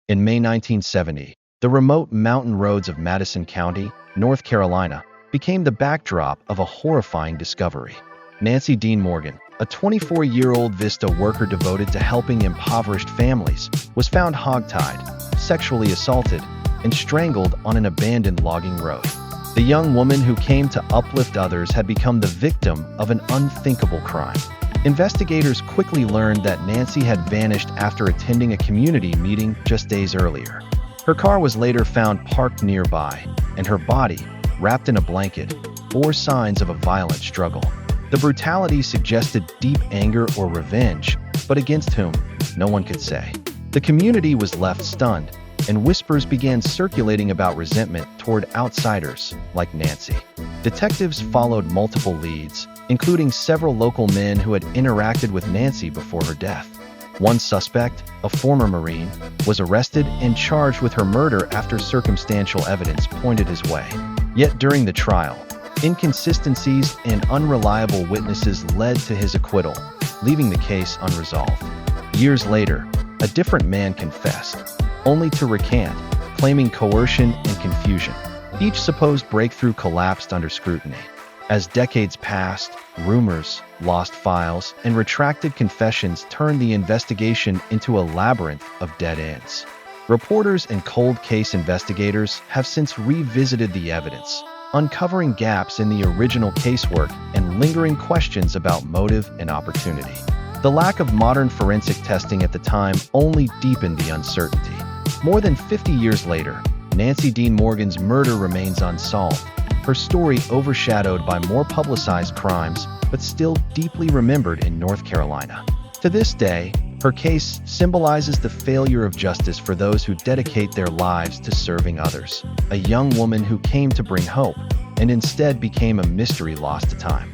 In May 1970, the remote mountain roads of Madison County, North Carolina, became the backdrop of a horrifying discovery. Nancy Dean Morgan, a 24-year-old VISTA worker devoted to helping impoverished families, was found hog-tied, sexually assaulted, and strangled on an abandoned logging road. The young woman who came to uplift others had become the victim of an unthinkable crime. Investigators quickly learned that Nancy had vanished after attending a community meeting just days earlier. Her car was later found parked nearby, and her body, wrapped in a blanket, bore signs of a violent struggle. The brutality suggested deep anger or revenge, but against whom, no one could say. The community was left stunned, and whispers began circulating about resentment toward outsiders like Nancy. Detectives followed multiple leads, including several local men who had interacted with Nancy before her death. One suspect, a former Marine, was arrested and charged with her murder after circumstantial evidence pointed his way. Yet during the trial, inconsistencies and unreliable witnesses led to his acquittal, leaving the case unresolved. Years later, a different man confessed, only to recant, claiming coercion and confusion. Each supposed breakthrough collapsed under scrutiny. As decades passed, rumors, lost files, and retracted confessions turned the investigation into a labyrinth of dead ends. Reporters and cold case investigators have since revisited the evidence, uncovering gaps in the original casework and lingering questions about motive and opportunity. The lack of modern forensic testing at the time only deepened the uncertainty. More than 50 years later, Nancy Dean Morgan's murder remains unsolved, her story overshadowed by more publicized crimes, but still deeply remembered in North Carolina. To this day, her case symbolizes the failure of justice for those who dedicate their lives to serving others. A young woman who came to bring hope, and instead became a mystery lost to time.